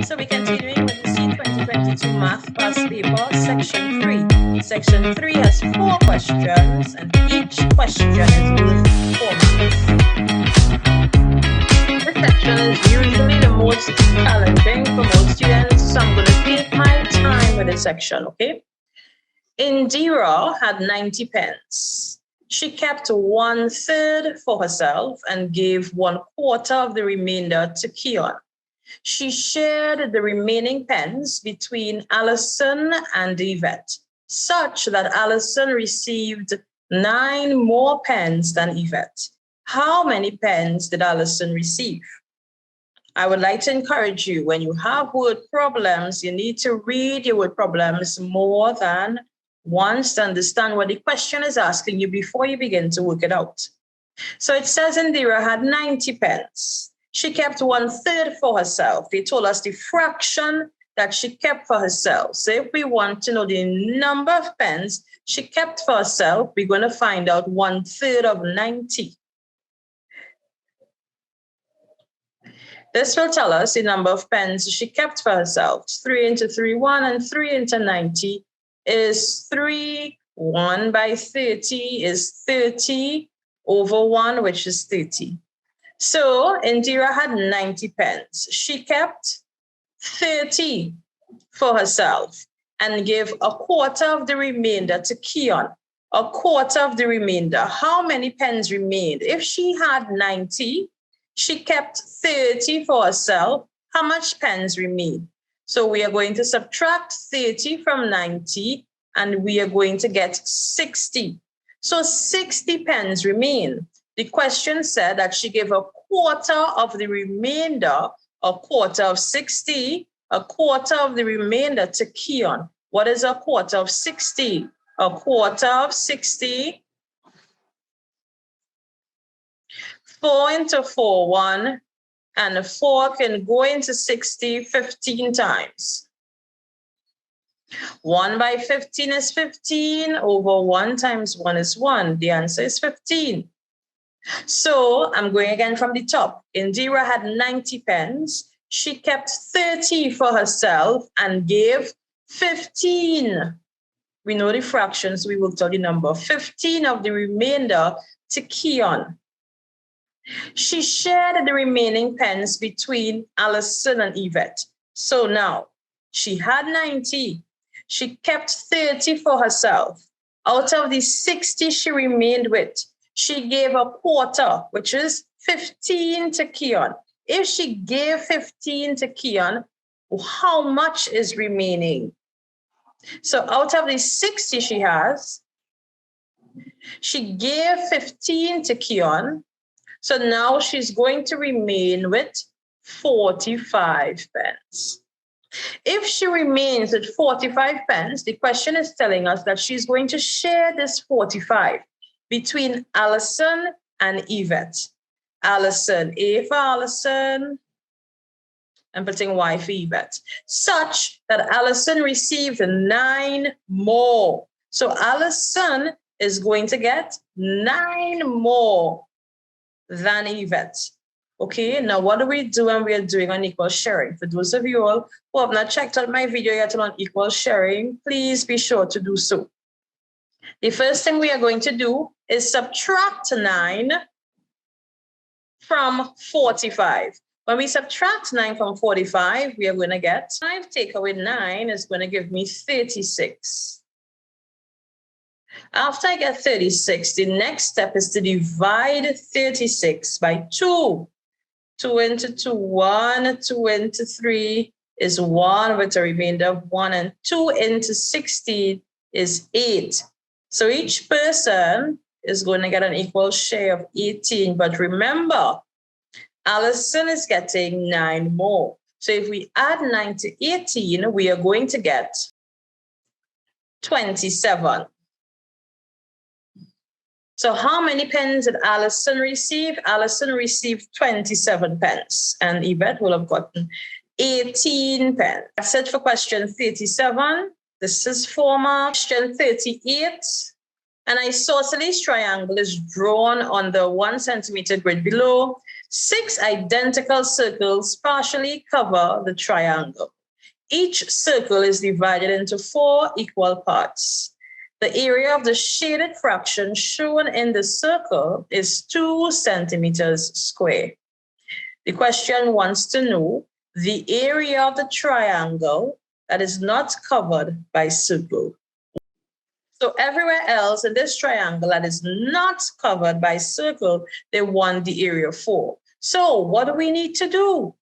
So we're continuing with the S.E.A 2022 Math Past Paper, Section 3. Section 3 has 4 questions, and each question is worth 4 marks. This section is usually the most challenging for most students, so I'm going to take my time with this section, okay? Indira had 90 pence. She kept 1/3 for herself and gave 1/4 of the remainder to Keon. She shared the remaining pence between Allison and Yvette, such that Allison received 9 more pence than Yvette. How many pence did Allison receive? I would like to encourage you, when you have word problems, you need to read your word problems more than once to understand what the question is asking you before you begin to work it out. So it says Indira had 90 pence. She kept 1/3 for herself. They told us the fraction that she kept for herself. So if we want to know the number of pence she kept for herself, we're going to find out 1/3 of 90. This will tell us the number of pence she kept for herself. 3 into 3, 1, and 3 into 90 is 3. 1 by 30 is 30 over 1, which is 30. So Indira had 90 pence. She kept 30 for herself and gave 1/4 of the remainder to Keon. 1/4 of the remainder. How many pence remained? If she had 90, she kept 30 for herself. How much pence remained? So we are going to subtract 30 from 90 and we are going to get 60. So 60 pence remain. The question said that she gave 1/4 of the remainder, 1/4 of 60, 1/4 of the remainder to Keon. What is 1/4 of 60? 1/4 of 60. 4 into 4, 1, and 4 can go into 60 15 times. 1 by 15 is 15, over 1 times 1 is 1. The answer is 15. So I'm going again from the top. Indira had 90 pence. She kept 30 for herself and gave 15. We know the fractions, so we worked out the number. 15 of the remainder to Keon. She shared the remaining pence between Allison and Yvette. So now she had 90. She kept 30 for herself. Out of the 60 she remained with, she gave 1/4, which is 15 to Keon. If she gave 15 to Keon, how much is remaining? So out of the 60 she has, she gave 15 to Keon. So now she's going to remain with 45 pence. If she remains with 45 pence, the question is telling us that she's going to share this 45 between Allison and Yvette. Allison, A for Allison, and putting Y for Yvette, such that Allison received 9 more. So Allison is going to get 9 more than Yvette. Okay, now what do we do when we are doing unequal sharing? For those of you all who have not checked out my video yet on equal sharing, please be sure to do so. The first thing we are going to do is subtract 9 from 45. When we subtract 9 from 45, we are going to get 5 take away 9 is going to give me 36. After I get 36, the next step is to divide 36 by 2. 2 into 2, 1, 2 into 3 is 1 with a remainder of 1, and 2 into 16 is 8. So each person is going to get an equal share of 18. But remember, Allison is getting 9 more. So if we add 9 to 18, we are going to get 27. So how many pence did Allison receive? Allison received 27 pence, and Yvette will have gotten 18 pence. That's it for question 37. This is 4 marks. Question 38. An isosceles triangle is drawn on the 1 centimeter grid below. 6 identical circles partially cover the triangle. Each circle is divided into 4 equal parts. The area of the shaded fraction shown in the circle is 2 centimeters square. The question wants to know the area of the triangle that is not covered by circle. So everywhere else in this triangle that is not covered by circle, they want the area for. So what do we need to do?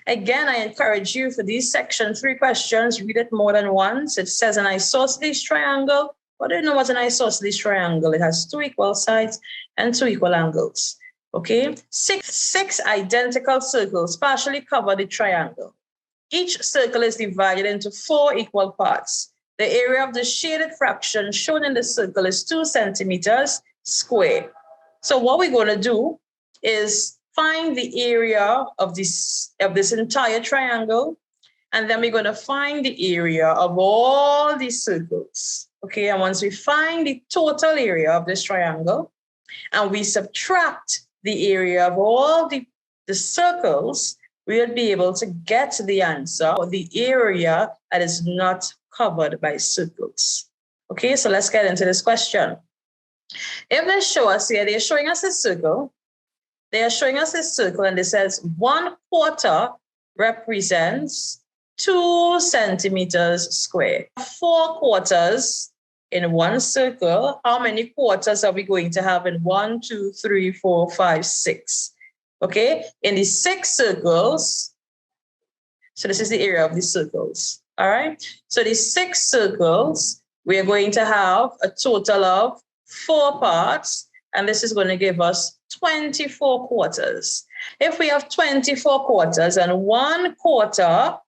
Again, I encourage you for these section 3 questions, read it more than once. It says an isosceles triangle. What do you know what's an isosceles triangle? It has 2 equal sides and 2 equal angles. Okay, six identical circles partially cover the triangle. Each circle is divided into 4 equal parts. The area of the shaded fraction shown in the circle is 2 centimeters square. So what we're going to do is find the area of this entire triangle, and then we're going to find the area of all these circles. Okay, and once we find the total area of this triangle, and we subtract the area of all the circles, we'll be able to get the answer for the area that is not covered by circles. Okay, so let's get into this question. If they show us here, they're showing us a circle. They are showing us a circle, and it says 1/4 represents 2 centimeters square. 4 quarters in one circle. How many quarters are we going to have in 1, 2, 3, 4, 5, 6? Okay, in the 6 circles, so this is the area of the circles. All right, so the 6 circles, we are going to have a total of 4 parts, and this is going to give us 24 quarters. If we have 24 quarters and 1/4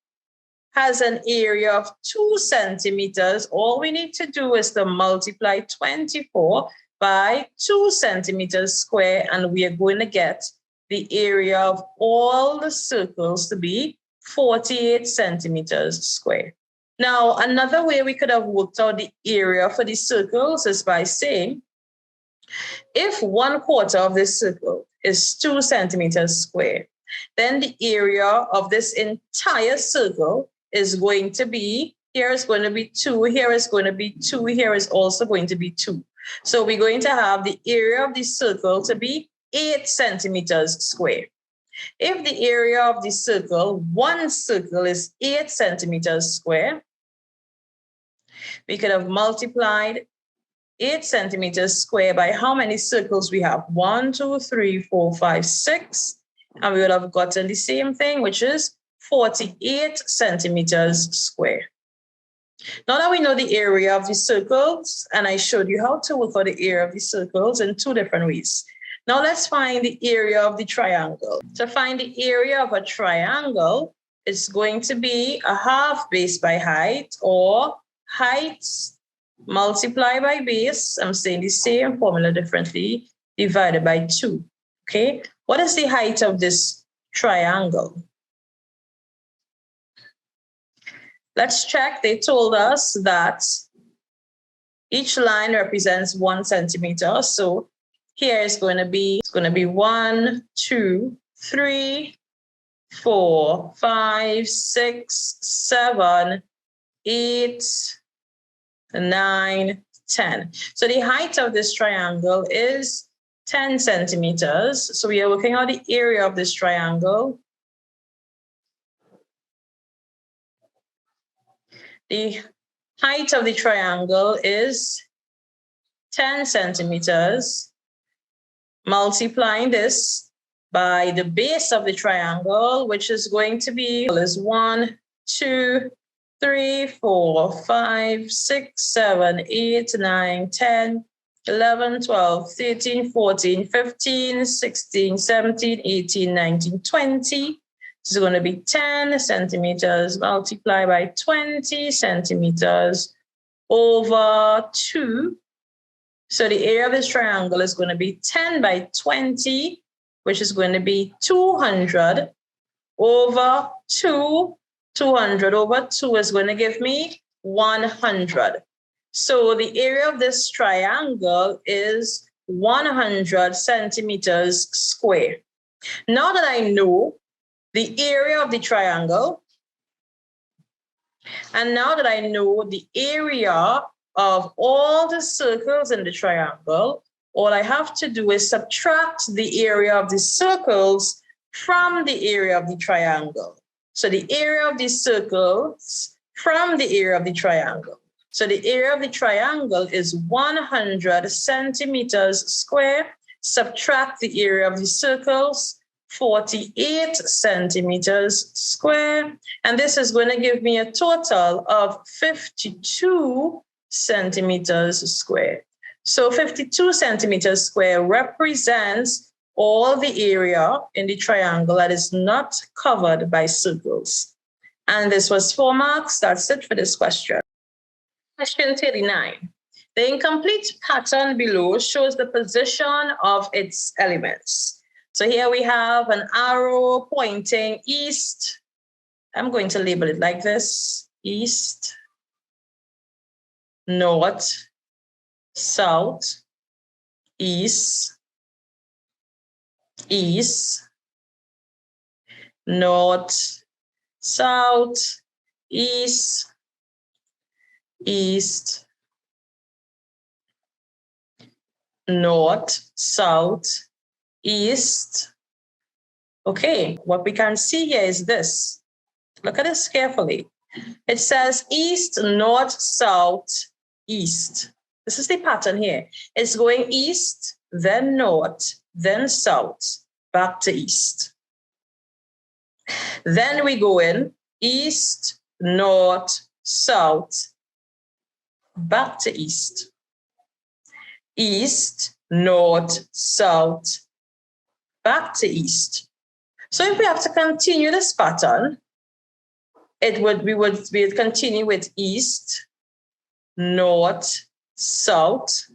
has an area of 2 centimeters, all we need to do is to multiply 24 by 2 centimeters square, and we are going to get the area of all the circles to be 48 centimeters square. Now, another way we could have worked out the area for the circles is by saying, if 1/4 of this circle is 2 centimeters square, then the area of this entire circle is going to be, here is going to be 2, here is going to be 2, here is also going to be 2. So we're going to have the area of the circle to be 8 centimeters square. If the area of the circle, one circle, is 8 centimeters square, we could have multiplied 8 centimeters square by how many circles we have? 1, 2, 3, 4, 5, 6. And we would have gotten the same thing, which is 48 centimeters square. Now that we know the area of the circles, and I showed you how to work out the area of the circles in 2 different ways. Now let's find the area of the triangle. To find the area of a triangle, it's going to be a half base by height, or height multiplied by base. I'm saying the same formula differently, divided by 2. Okay, what is the height of this triangle? Let's check. They told us that each line represents 1 centimeter. So here is going to be, 1, 2, 3, 4, 5, 6, 7, 8, 9, 10. So the height of this triangle is 10 centimeters. So we are looking at the area of this triangle. The height of the triangle is 10 centimeters. Multiplying this by the base of the triangle, which is going to be is 1, 2, 3, 4, 5, 6, 7, 8, 9, 10, 11, 12, 13, 14, 15, 16, 17, 18, 19, 20. This is going to be 10 centimeters multiplied by 20 centimeters over 2. So the area of this triangle is going to be 10 by 20, which is going to be 200 over 2. 200 over 2 is going to give me 100. So the area of this triangle is 100 centimeters square. Now that I know the area of the triangle, and now that I know the area of all the circles in the triangle, all I have to do is subtract the area of the circles from the area of the triangle. So the area of the circles from the area of the triangle. So the area of the triangle is 100 centimeters square. Subtract the area of the circles, 48 centimeters square. And this is going to give me a total of 52 centimeters square. So 52 centimeters square represents all the area in the triangle that is not covered by circles. And this was 4 marks. That's it for this question. Question 39. The incomplete pattern below shows the position of its elements. So here we have an arrow pointing east. I'm going to label it like this: east, north, south, east, east, north, south, east, east, north, south, east. Okay, what we can see here is this. Look at this carefully. It says east, north, south, east. This is the pattern here. It's going east, then north, then south, back to east. Then we go in east, north, south, back to east. East, north, south, back to east. So if we have to continue this pattern, we would continue with east, north, south.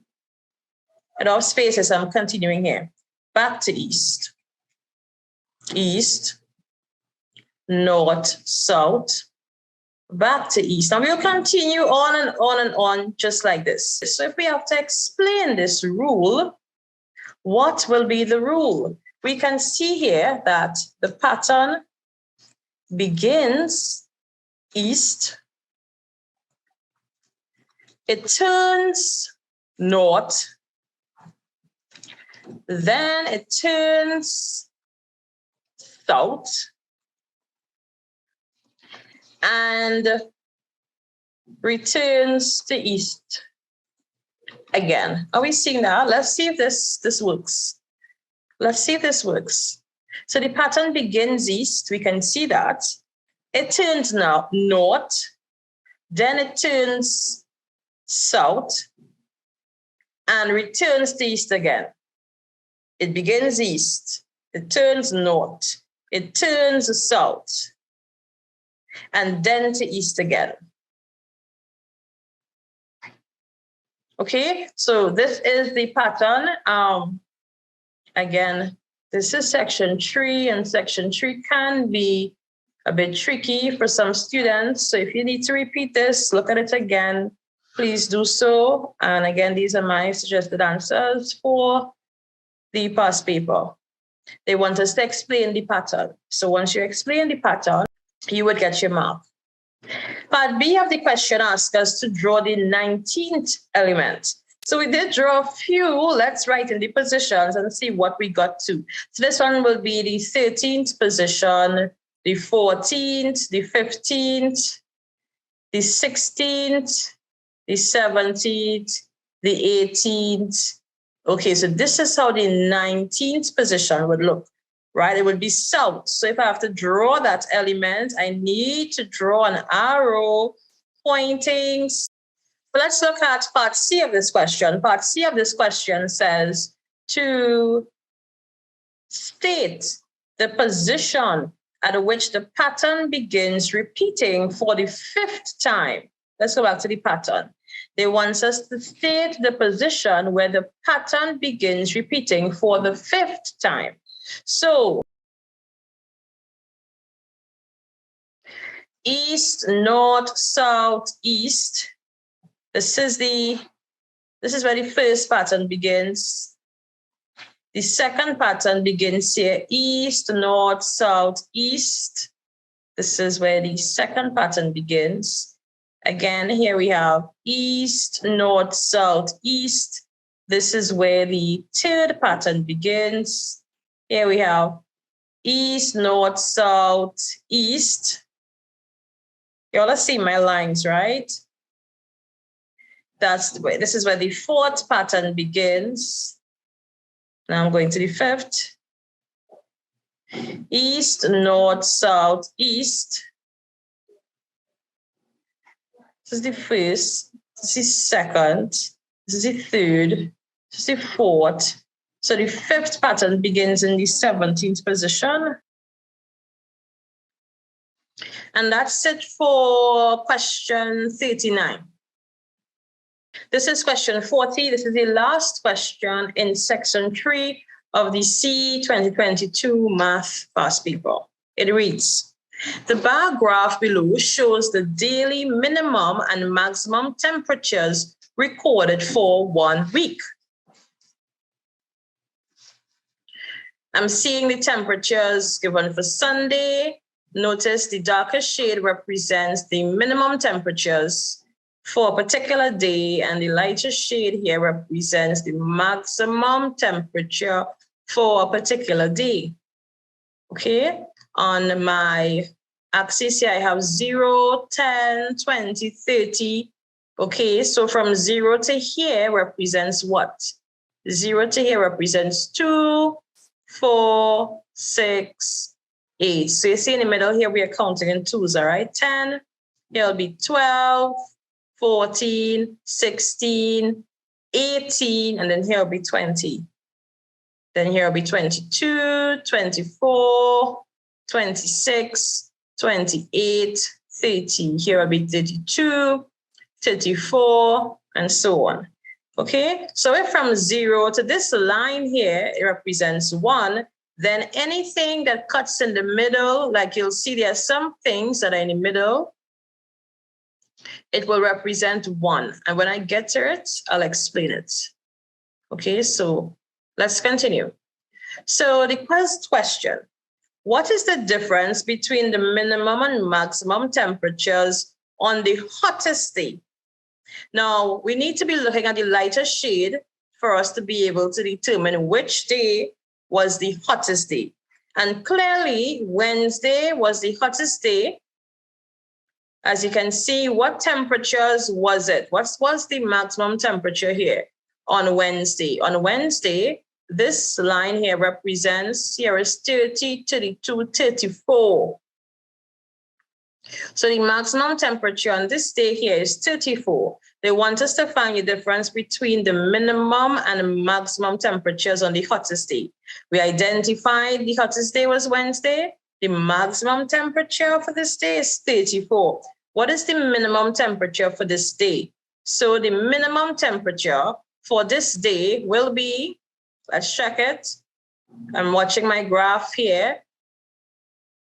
And our spaces, I'm continuing here. Back to east. East, north, south, back to east. And we'll continue on and on and on just like this. So if we have to explain this rule, what will be the rule? We can see here that the pattern begins east, it turns north, then it turns south, and returns to east again. Are we seeing that? Let's see if this works. Let's see if this works. So the pattern begins east. We can see that. It turns now north, then it turns south, and returns to east again. It begins east, it turns north, it turns south, and then to east again. Okay, so this is the pattern. Again, this is section 3, and section 3 can be a bit tricky for some students. So if you need to repeat this, look at it again, please do so. And again, these are my suggested answers for the past paper. They want us to explain the pattern. So once you explain the pattern, you would get your mark. Part B of the question asks us to draw the 19th element. So we did draw a few. Let's write in the positions and see what we got to. So this one will be the 13th position, the 14th, the 15th, the 16th, the 17th, the 18th. Okay, so this is how the 19th position would look, right? It would be south. So if I have to draw that element, I need to draw an arrow pointing. Let's look at part C of this question. Part C of this question says to state the position at which the pattern begins repeating for the 5th time. Let's go back to the pattern. They want us to state the position where the pattern begins repeating for the 5th time. So east, north, south, east. This is where the first pattern begins. The second pattern begins here, east, north, south, east. This is where the second pattern begins. Again, here we have east, north, south, east. This is where the third pattern begins. Here we have east, north, south, east. You all see my lines, right? This is where the fourth pattern begins. Now I'm going to the fifth. East, north, south, east. This is the first. This is second. This is the third. This is the fourth. So the fifth pattern begins in the 17th position. And that's it for question 39. This is question 40. This is the last question in section 3 of the S.E.A 2022 Math past paper. It reads, the bar graph below shows the daily minimum and maximum temperatures recorded for 1 week. I'm seeing the temperatures given for Sunday. Notice the darker shade represents the minimum temperatures for a particular day, and the lighter shade here represents the maximum temperature for a particular day. Okay, on my axis here, I have 0, 10, 20, 30. Okay, so from 0 to here represents what? 0 to here represents 2, 4, 6, 8. So you see in the middle here, we are counting in twos, all right? 10, here will be 12, 14, 16, 18, and then here will be 20. Then here will be 22, 24, 26, 28, 30. Here will be 32, 34, and so on. Okay, so if from 0 to this line here, it represents 1, then anything that cuts in the middle, like you'll see there are some things that are in the middle, it will represent 1. And when I get to it, I'll explain it. Okay, so let's continue. So the first question, what is the difference between the minimum and maximum temperatures on the hottest day? Now, we need to be looking at the lighter shade for us to be able to determine which day was the hottest day. And clearly, Wednesday was the hottest day. As you can see, what temperatures was it? What was the maximum temperature here on Wednesday? On Wednesday, this line here represents, here is 30, 32, 34. So the maximum temperature on this day here is 34. They want us to find the difference between the minimum and maximum temperatures on the hottest day. We identified the hottest day was Wednesday. The maximum temperature for this day is 34. What is the minimum temperature for this day? So the minimum temperature for this day will be, let's check it. I'm watching my graph here.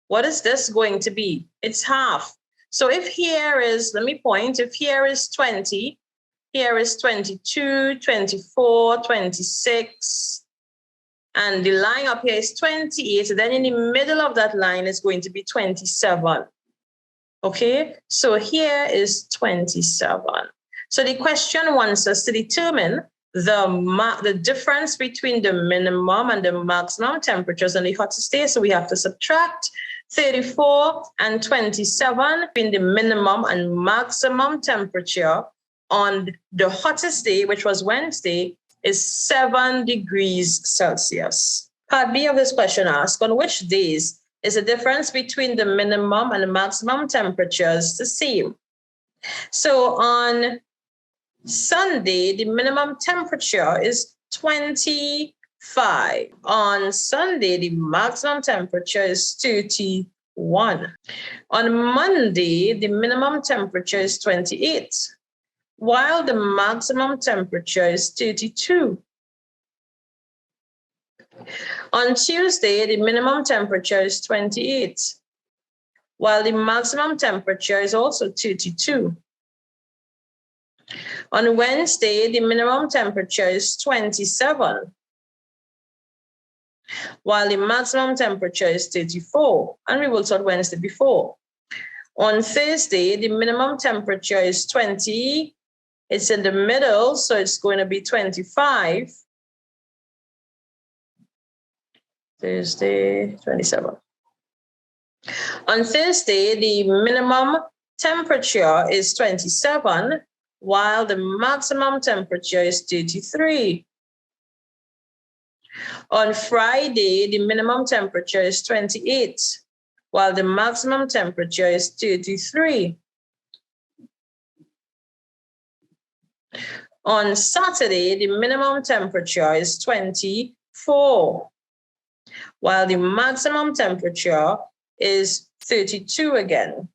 What is this going to be? It's half. So if here is, let me point, if here is 20, here is 22, 24, 26, and the line up here is 28, then in the middle of that line is going to be 27. Okay, so here is 27. So the question wants us to determine the difference between the minimum and the maximum temperatures on the hottest day. So we have to subtract 34 and 27 between the minimum and maximum temperature on the hottest day, which was Wednesday, is 7 degrees Celsius. Part B of this question asks, on which days is the difference between the minimum and the maximum temperatures the same? So on Sunday, the minimum temperature is 25. On Sunday, the maximum temperature is 31. On Monday, the minimum temperature is 28, while the maximum temperature is 32. On Tuesday, the minimum temperature is 28, while the maximum temperature is also 32. On Wednesday, the minimum temperature is 27, while the maximum temperature is 34. And we will start Wednesday before. On Thursday, the minimum temperature is 20. It's in the middle, so it's going to be 25. Thursday, 27. On Thursday, the minimum temperature is 27, while the maximum temperature is 33. On Friday, the minimum temperature is 28, while the maximum temperature is 33. On Saturday, the minimum temperature is 24, while the maximum temperature is 32 again.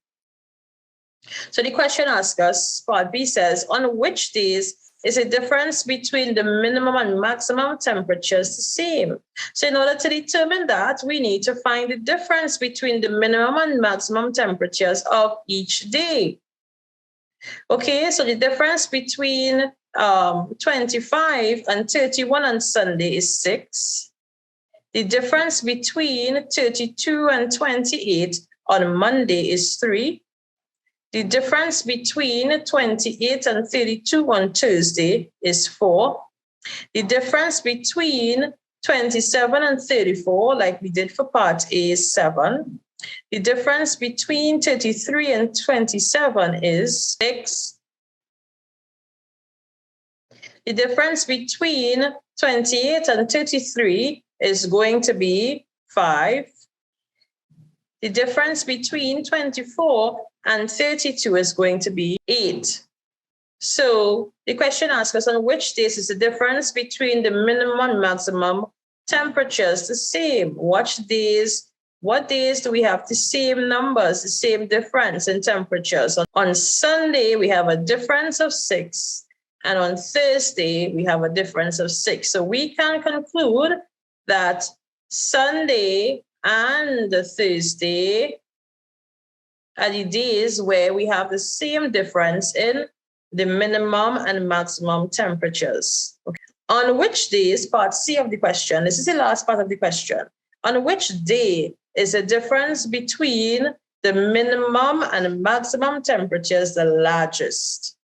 So the question asks us, part B says, on which days is the difference between the minimum and maximum temperatures the same? So in order to determine that, we need to find the difference between the minimum and maximum temperatures of each day. Okay, so the difference between 25 and 31 on Sunday is 6. The difference between 32 and 28 on Monday is 3. The difference between 28 and 32 on Tuesday is 4. The difference between 27 and 34, like we did for part A, is 7. The difference between 33 and 27 is 6. The difference between 28 and 33 is going to be 5. The difference between 24 and 32 is going to be 8. So the question asks us, on which days is the difference between the minimum and maximum temperatures the same? What days do we have the same numbers, the same difference in temperatures? On Sunday, we have a difference of 6. And on Thursday, we have a difference of 6. So we can conclude that Sunday and Thursday are the days where we have the same difference in the minimum and maximum temperatures. Okay. On which days, part C of the question, this is the last part of the question. On which day is the difference between the minimum and maximum temperatures the largest?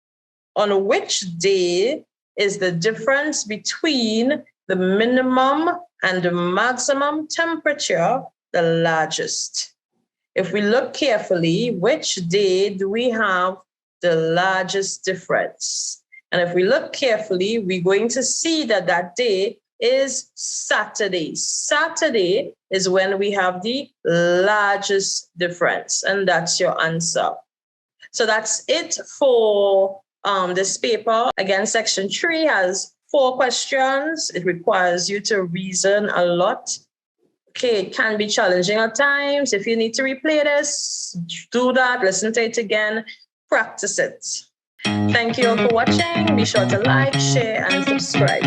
On which day is the difference between the minimum and the maximum temperature the largest? If we look carefully, which day do we have the largest difference? And if we look carefully, we're going to see that that day is Saturday. Saturday is when we have the largest difference, and that's your answer. So that's it for this paper. Again, section 3 has 4 questions. It requires you to reason a lot. Okay, it can be challenging at times. If you need to replay this, do that, listen to it again, practice it. Thank you all for watching. Be sure to like, share, and subscribe.